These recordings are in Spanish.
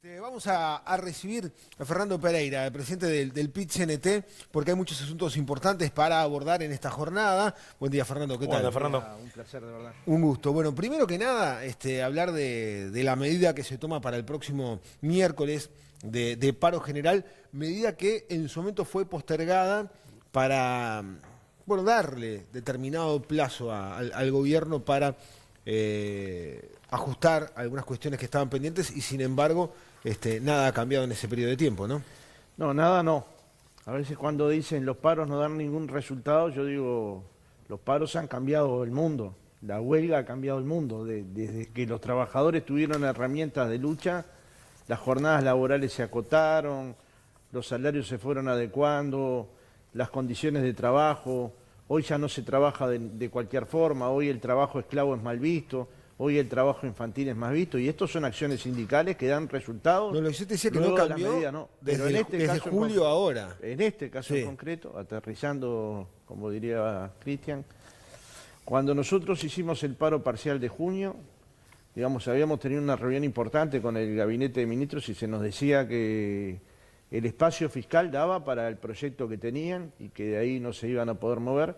Vamos a recibir a Fernando Pereira, el presidente del PIT-CNT, porque hay muchos asuntos importantes para abordar en esta jornada. Buen día, Fernando, ¿qué tal? Hola, Fernando. Un placer, de verdad. Un gusto. Bueno, primero que nada, hablar de la medida que se toma para el próximo miércoles de paro general, medida que en su momento fue postergada para, bueno, darle determinado plazo al gobierno para ajustar algunas cuestiones que estaban pendientes y sin embargo nada ha cambiado en ese periodo de tiempo, ¿no? No, nada no. A veces cuando dicen los paros no dan ningún resultado, yo digo, los paros han cambiado el mundo. La huelga ha cambiado el mundo. Desde que los trabajadores tuvieron herramientas de lucha, las jornadas laborales se acotaron, los salarios se fueron adecuando, las condiciones de trabajo. Hoy ya no se trabaja de cualquier forma, hoy el trabajo esclavo es mal visto, hoy el trabajo infantil es más visto, y estos son acciones sindicales que dan resultados. No, lo que yo te decía que Luego no de la cambió medida, no. Pero desde julio a ahora. En este caso Sí. en concreto, aterrizando, como diría Cristian, cuando nosotros hicimos el paro parcial de junio, digamos, habíamos tenido una reunión importante con el gabinete de ministros y se nos decía que el espacio fiscal daba para el proyecto que tenían y que de ahí no se iban a poder mover.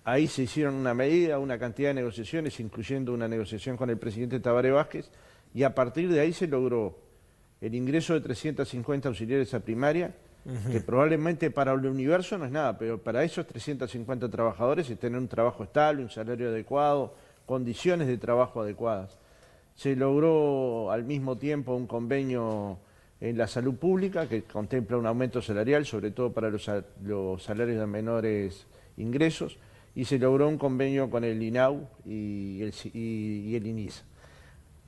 Ahí se hicieron una medida, una cantidad de negociaciones, incluyendo una negociación con el presidente Tabaré Vázquez, y a partir de ahí se logró el ingreso de 350 auxiliares a primaria, que probablemente para el universo no es nada, pero para esos 350 trabajadores es tener un trabajo estable, un salario adecuado, condiciones de trabajo adecuadas. Se logró al mismo tiempo un convenio en la salud pública que contempla un aumento salarial, sobre todo para los salarios de menores ingresos, y se logró un convenio con el INAU y el INISA.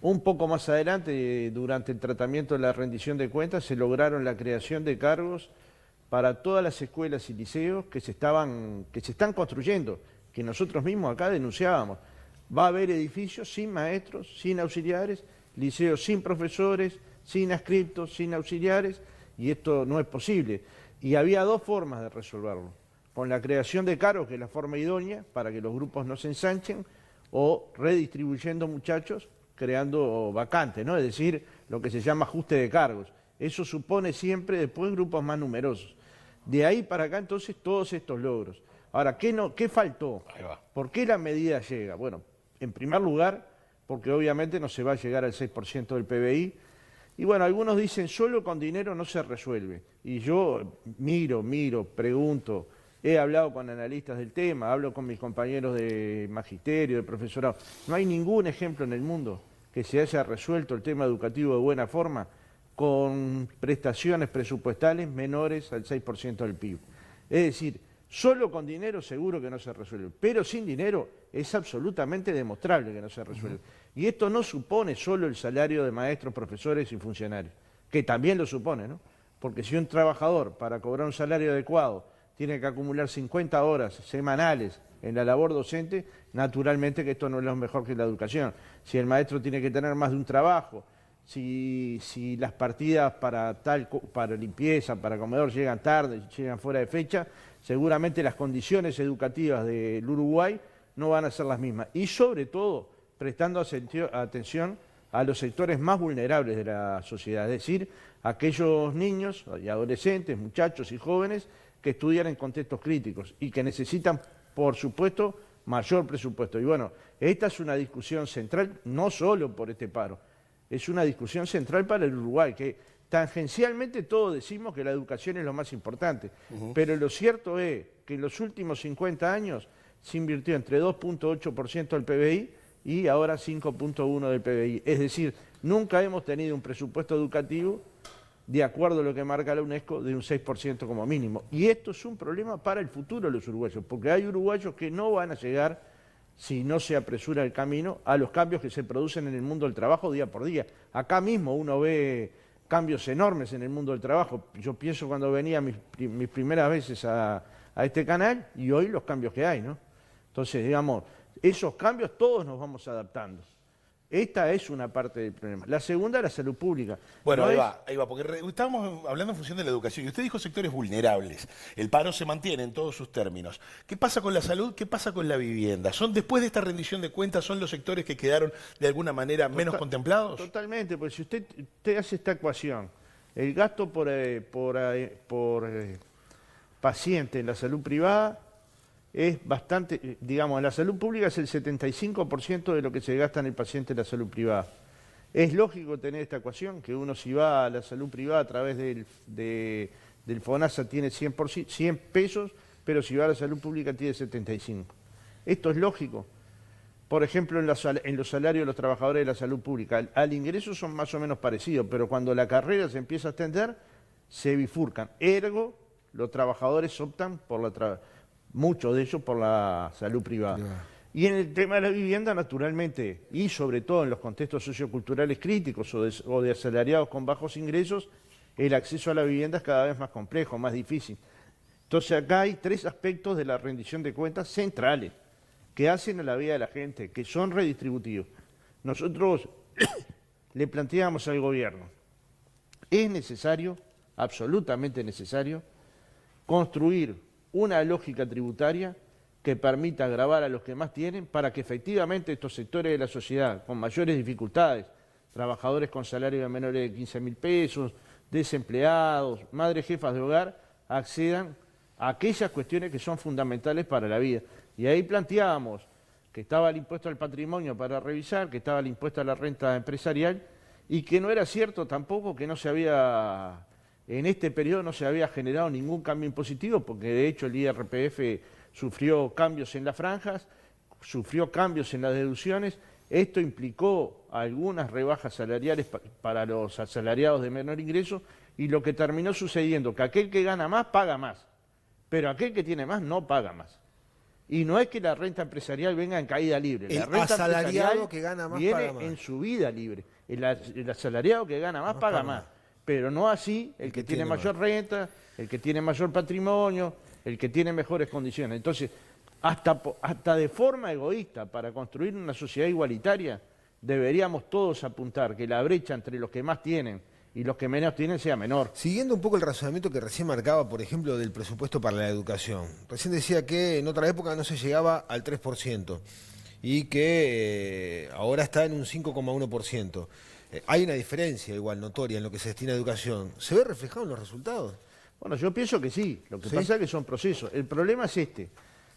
Un poco más adelante, durante el tratamiento de la rendición de cuentas, se lograron la creación de cargos para todas las escuelas y liceos que se están construyendo, que nosotros mismos acá denunciábamos. Va a haber edificios sin maestros, sin auxiliares, liceos sin profesores, sin adscriptos, sin auxiliares, y esto no es posible. Y había dos formas de resolverlo: con la creación de cargos, que es la forma idónea para que los grupos no se ensanchen, o redistribuyendo muchachos, creando vacantes, ¿no? Es decir, lo que se llama ajuste de cargos. Eso supone siempre después grupos más numerosos. De ahí para acá entonces todos estos logros. Ahora, ¿qué faltó? ¿Por qué la medida llega? Bueno, en primer lugar, porque obviamente no se va a llegar al 6% del PBI. Y bueno, algunos dicen, solo con dinero no se resuelve. Y yo miro, pregunto, he hablado con analistas del tema, hablo con mis compañeros de magisterio, de profesorado. No hay ningún ejemplo en el mundo que se haya resuelto el tema educativo de buena forma con prestaciones presupuestales menores al 6% del PIB. Es decir, solo con dinero seguro que no se resuelve, pero sin dinero es absolutamente demostrable que no se resuelve. Y esto no supone solo el salario de maestros, profesores y funcionarios, que también lo supone, ¿no? Porque si un trabajador, para cobrar un salario adecuado, tiene que acumular 50 horas semanales en la labor docente, naturalmente que esto no es lo mejor que la educación. Si el maestro tiene que tener más de un trabajo, si las partidas para limpieza, para comedor llegan tarde, llegan fuera de fecha, seguramente las condiciones educativas del Uruguay no van a ser las mismas. Y sobre todo, prestando atención a los sectores más vulnerables de la sociedad, es decir, aquellos niños y adolescentes, muchachos y jóvenes que estudian en contextos críticos y que necesitan, por supuesto, mayor presupuesto. Y bueno, esta es una discusión central, no solo por este paro, es una discusión central para el Uruguay, que tangencialmente todos decimos que la educación es lo más importante, pero lo cierto es que en los últimos 50 años se invirtió entre 2.8% del PBI y ahora 5.1% del PBI. Es decir, nunca hemos tenido un presupuesto educativo de acuerdo a lo que marca la UNESCO, de un 6% como mínimo. Y esto es un problema para el futuro de los uruguayos, porque hay uruguayos que no van a llegar, si no se apresura el camino, a los cambios que se producen en el mundo del trabajo día por día. Acá mismo uno ve cambios enormes en el mundo del trabajo. Yo pienso cuando venía mis primeras veces a este canal y hoy los cambios que hay, ¿no? Entonces, digamos, esos cambios todos nos vamos adaptando. Esta es una parte del problema. La segunda, la salud pública. Bueno, No ahí va, porque estábamos hablando en función de la educación y usted dijo sectores vulnerables. El paro se mantiene en todos sus términos. ¿Qué pasa con la salud? ¿Qué pasa con la vivienda? ¿Son después de esta rendición de cuentas, son los sectores que quedaron de alguna manera menos contemplados? Totalmente, porque si usted hace esta ecuación, el gasto por paciente en la salud privada es bastante, digamos, en la salud pública es el 75% de lo que se gasta en el paciente en la salud privada. Es lógico tener esta ecuación, que uno si va a la salud privada a través del FONASA tiene 100 pesos, pero si va a la salud pública tiene 75. Esto es lógico. Por ejemplo, en los salarios de los trabajadores de la salud pública, al ingreso son más o menos parecidos, pero cuando la carrera se empieza a extender, se bifurcan. Ergo, los trabajadores optan muchos de ellos por la salud privada. Y en el tema de la vivienda, naturalmente, y sobre todo en los contextos socioculturales críticos o de asalariados con bajos ingresos, el acceso a la vivienda es cada vez más complejo, más difícil. Entonces acá hay 3 aspectos de la rendición de cuentas centrales que hacen a la vida de la gente, que son redistributivos. Nosotros le planteamos al gobierno, es necesario, absolutamente necesario, construir una lógica tributaria que permita gravar a los que más tienen para que efectivamente estos sectores de la sociedad con mayores dificultades, trabajadores con salarios de menores de 15.000 pesos, desempleados, madres jefas de hogar, accedan a aquellas cuestiones que son fundamentales para la vida. Y ahí planteábamos que estaba el impuesto al patrimonio para revisar, que estaba el impuesto a la renta empresarial y que no era cierto tampoco que en este periodo no se había generado ningún cambio impositivo, porque de hecho el IRPF sufrió cambios en las franjas, sufrió cambios en las deducciones. Esto implicó algunas rebajas salariales para los asalariados de menor ingreso y lo que terminó sucediendo, que aquel que gana más paga más, pero aquel que tiene más no paga más. Y no es que la renta empresarial venga en caída libre. La renta asalariado que gana más viene paga más. en subida libre. El asalariado que gana más paga más. Pero no así el que tiene mayor renta, el que tiene mayor patrimonio, el que tiene mejores condiciones. Entonces, hasta de forma egoísta, para construir una sociedad igualitaria, deberíamos todos apuntar que la brecha entre los que más tienen y los que menos tienen sea menor. Siguiendo un poco el razonamiento que recién marcaba, por ejemplo, del presupuesto para la educación. Recién decía que en otra época no se llegaba al 3% y que ahora está en un 5,1%. Hay una diferencia igual notoria en lo que se destina a educación. ¿Se ve reflejado en los resultados? Bueno, yo pienso que sí. Lo que pasa es que son procesos. El problema es este.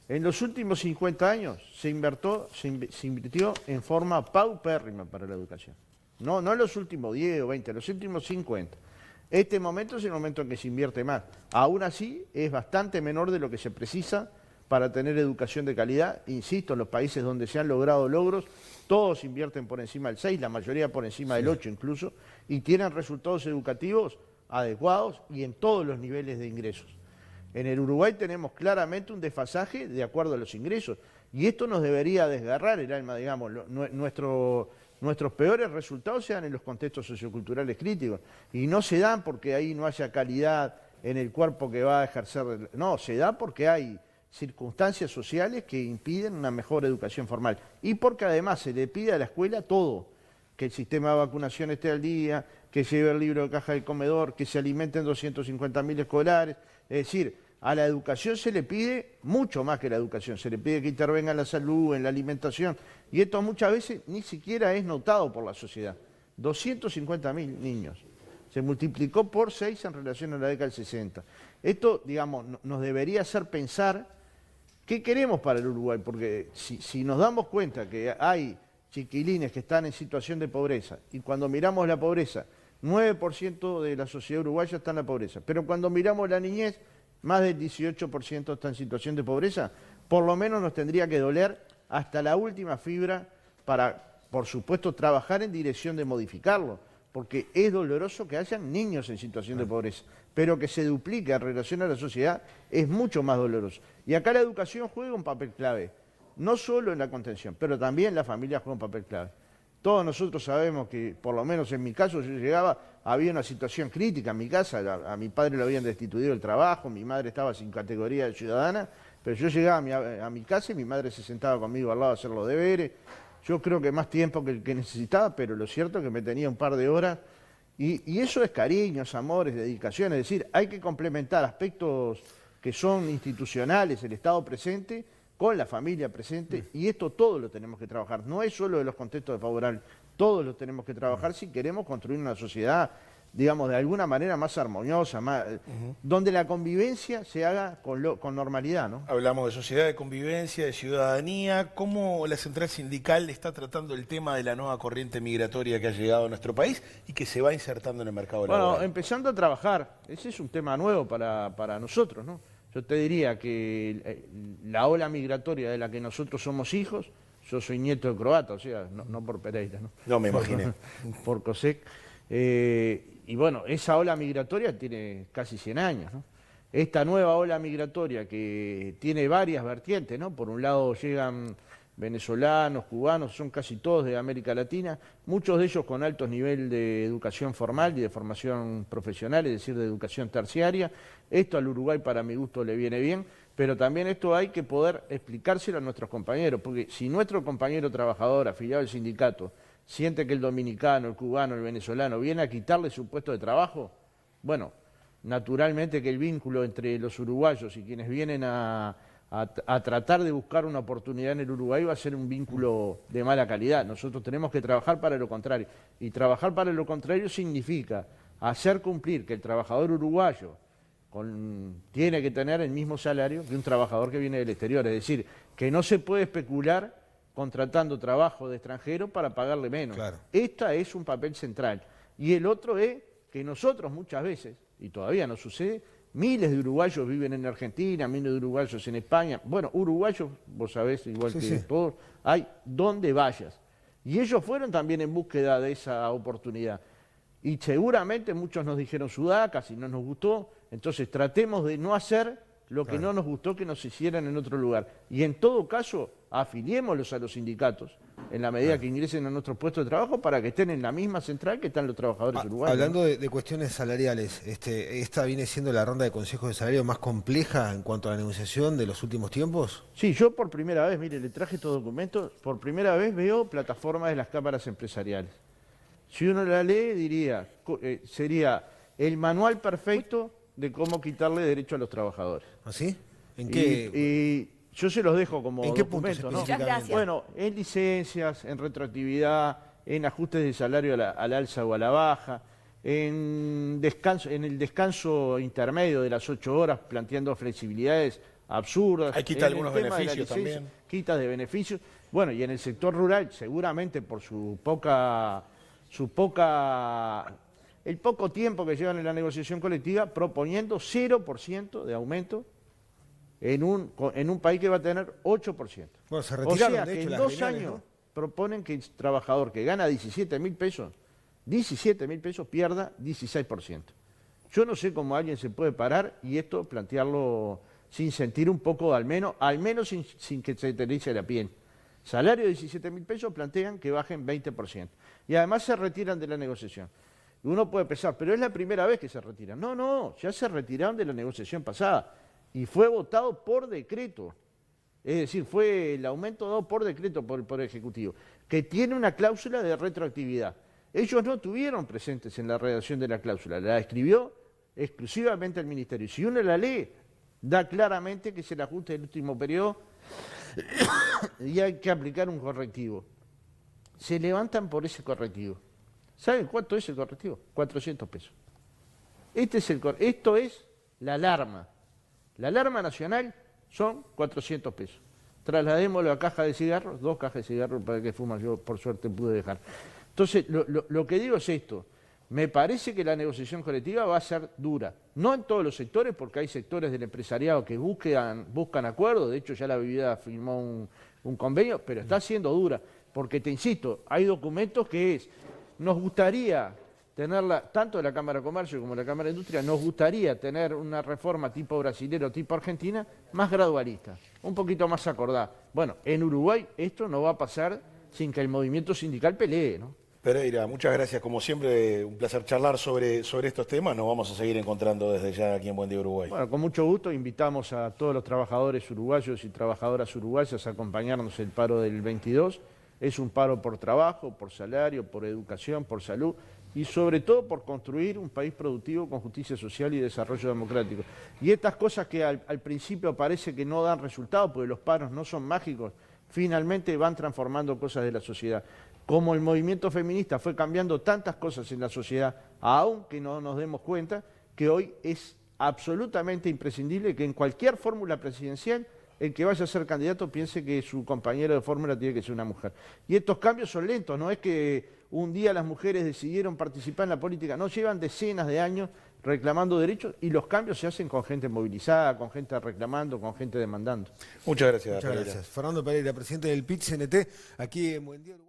En los últimos 50 años se invirtió en forma paupérrima para la educación. No en los últimos 10 o 20, en los últimos 50. Este momento es el momento en que se invierte más. Aún así, es bastante menor de lo que se precisa para tener educación de calidad. Insisto, en los países donde se han logrado logros, todos invierten por encima del 6, la mayoría por encima del 8 incluso, y tienen resultados educativos adecuados y en todos los niveles de ingresos. En el Uruguay tenemos claramente un desfasaje de acuerdo a los ingresos, y esto nos debería desgarrar el alma, digamos. Nuestros peores resultados se dan en los contextos socioculturales críticos, y no se dan porque ahí no haya calidad en el cuerpo que va a ejercer, no, se da porque hay circunstancias sociales que impiden una mejor educación formal y porque además se le pide a la escuela todo, que el sistema de vacunación esté al día, que lleve el libro de caja del comedor, que se alimenten 250.000 escolares. Es decir, a la educación se le pide mucho más que la educación, se le pide que intervenga en la salud, en la alimentación, y esto muchas veces ni siquiera es notado por la sociedad. 250.000 niños, se multiplicó por 6 en relación a la década del 60. Esto, digamos, nos debería hacer pensar qué queremos para el Uruguay, porque si nos damos cuenta que hay chiquilines que están en situación de pobreza, y cuando miramos la pobreza, 9% de la sociedad uruguaya está en la pobreza, pero cuando miramos la niñez, más del 18% está en situación de pobreza, por lo menos nos tendría que doler hasta la última fibra para, por supuesto, trabajar en dirección de modificarlo, porque es doloroso que hayan niños en situación de pobreza, pero que se duplique en relación a la sociedad es mucho más doloroso. Y acá la educación juega un papel clave, no solo en la contención, pero también la familia juega un papel clave. Todos nosotros sabemos que, por lo menos en mi caso, yo llegaba, había una situación crítica en mi casa, a mi padre lo habían destituido del trabajo, mi madre estaba sin categoría de ciudadana, pero yo llegaba a mi casa y mi madre se sentaba conmigo al lado a hacer los deberes. Yo creo que más tiempo que el que necesitaba, pero lo cierto es que me tenía un par de horas. Y eso es cariño, es amor, es dedicación. Es decir, hay que complementar aspectos que son institucionales, el Estado presente, con la familia presente, y esto todo lo tenemos que trabajar. No es solo de los contextos favorables, todos lo tenemos que trabajar si queremos construir una sociedad, digamos, de alguna manera más armoniosa, donde la convivencia se haga con normalidad, ¿no? Hablamos de sociedad, de convivencia, de ciudadanía. ¿Cómo la central sindical está tratando el tema de la nueva corriente migratoria que ha llegado a nuestro país y que se va insertando en el mercado laboral? Bueno, empezando a trabajar, ese es un tema nuevo para nosotros, ¿no? Yo te diría que la ola migratoria de la que nosotros somos hijos, yo soy nieto de croata, o sea, no por Pereira, ¿no? No me imaginé. Por Cosec. Y bueno, esa ola migratoria tiene casi 100 años, ¿no? Esta nueva ola migratoria que tiene varias vertientes, ¿no? Por un lado llegan venezolanos, cubanos, son casi todos de América Latina, muchos de ellos con altos niveles de educación formal y de formación profesional, es decir, de educación terciaria. Esto al Uruguay, para mi gusto, le viene bien, pero también esto hay que poder explicárselo a nuestros compañeros, porque si nuestro compañero trabajador afiliado al sindicato siente que el dominicano, el cubano, el venezolano viene a quitarle su puesto de trabajo, bueno, naturalmente que el vínculo entre los uruguayos y quienes vienen a tratar de buscar una oportunidad en el Uruguay va a ser un vínculo de mala calidad. Nosotros tenemos que trabajar para lo contrario. Y trabajar para lo contrario significa hacer cumplir que el trabajador uruguayo tiene que tener el mismo salario que un trabajador que viene del exterior. Es decir, que no se puede especular contratando trabajo de extranjero para pagarle menos. Claro. Este es un papel central. Y el otro es que nosotros muchas veces, y todavía no sucede, miles de uruguayos viven en Argentina, miles de uruguayos en España. Bueno, uruguayos, vos sabés, igual que todos, hay donde vayas. Y ellos fueron también en búsqueda de esa oportunidad. Y seguramente muchos nos dijeron Sudaca, si no nos gustó. Entonces tratemos de no hacer lo que no nos gustó que nos hicieran en otro lugar. Y en todo caso, afiliémoslos a los sindicatos en la medida que ingresen a nuestros puestos de trabajo para que estén en la misma central que están los trabajadores uruguayos. Hablando de cuestiones salariales, ¿esta viene siendo la ronda de consejos de salario más compleja en cuanto a la negociación de los últimos tiempos? Sí, yo por primera vez, mire, le traje estos documentos, por primera vez veo plataformas de las cámaras empresariales. Si uno la lee, diría, sería el manual perfecto de cómo quitarle derecho a los trabajadores. ¿Así? ¿En qué? Y yo se los dejo como ¿En qué puntos documento, ¿no? Muchas gracias. Bueno, en licencias, en retroactividad, en ajustes de salario al alza o a la baja, en el descanso intermedio de las 8 horas, planteando flexibilidades absurdas. Hay quita algunos beneficios también. Quitas de beneficios. Bueno, y en el sector rural, seguramente por el poco tiempo que llevan en la negociación colectiva, proponiendo 0% de aumento en un país que va a tener 8%. Bueno, se O retiraron, sea, de que hecho, en las 2 gremiales, años ¿no? proponen que el trabajador que gana 17.000 pesos pierda 16%. Yo no sé cómo alguien se puede parar y esto plantearlo sin sentir un poco, al menos sin que se te erice la piel. Salario de 17.000 pesos plantean que bajen 20%. Y además se retiran de la negociación. Uno puede pensar, pero es la primera vez que se retiran. No, ya se retiraron de la negociación pasada. Y fue votado por decreto. Es decir, fue el aumento dado por decreto por el Poder Ejecutivo, que tiene una cláusula de retroactividad. Ellos no estuvieron presentes en la redacción de la cláusula, la escribió exclusivamente el Ministerio. Si uno la lee, da claramente que es el ajuste del último periodo y hay que aplicar un correctivo. Se levantan por ese correctivo. ¿Saben cuánto es el correctivo? 400 pesos. Esto es la alarma. La alarma nacional son 400 pesos. Trasladémoslo a caja de cigarros, 2 cajas de cigarros para que fuman, yo por suerte pude dejar. Entonces, lo que digo es esto. Me parece que la negociación colectiva va a ser dura. No en todos los sectores, porque hay sectores del empresariado que buscan acuerdos. De hecho, ya la Vivienda firmó un convenio, pero está siendo dura. Porque, te insisto, hay documentos que nos gustaría tenerla, tanto de la Cámara de Comercio como de la Cámara de Industria, nos gustaría tener una reforma tipo brasilero, tipo argentina, más gradualista, un poquito más acordada. Bueno, en Uruguay esto no va a pasar sin que el movimiento sindical pelee, ¿no? Pereira, muchas gracias. Como siempre, un placer charlar sobre estos temas. Nos vamos a seguir encontrando desde ya aquí en Buen Día Uruguay. Bueno, con mucho gusto invitamos a todos los trabajadores uruguayos y trabajadoras uruguayas a acompañarnos en el paro del 22 Es un paro por trabajo, por salario, por educación, por salud y sobre todo por construir un país productivo con justicia social y desarrollo democrático. Y estas cosas que al principio parece que no dan resultado, porque los paros no son mágicos, finalmente van transformando cosas de la sociedad. Como el movimiento feminista fue cambiando tantas cosas en la sociedad, aunque no nos demos cuenta, que hoy es absolutamente imprescindible que en cualquier fórmula presidencial el que vaya a ser candidato piense que su compañero de fórmula tiene que ser una mujer. Y estos cambios son lentos, no es que un día las mujeres decidieron participar en la política, no, llevan decenas de años reclamando derechos y los cambios se hacen con gente movilizada, con gente reclamando, con gente demandando. Muchas gracias, Muchas Pereira. gracias. Fernando Pereira, presidente del PIT-CNT, aquí en Buen Día Uruguay.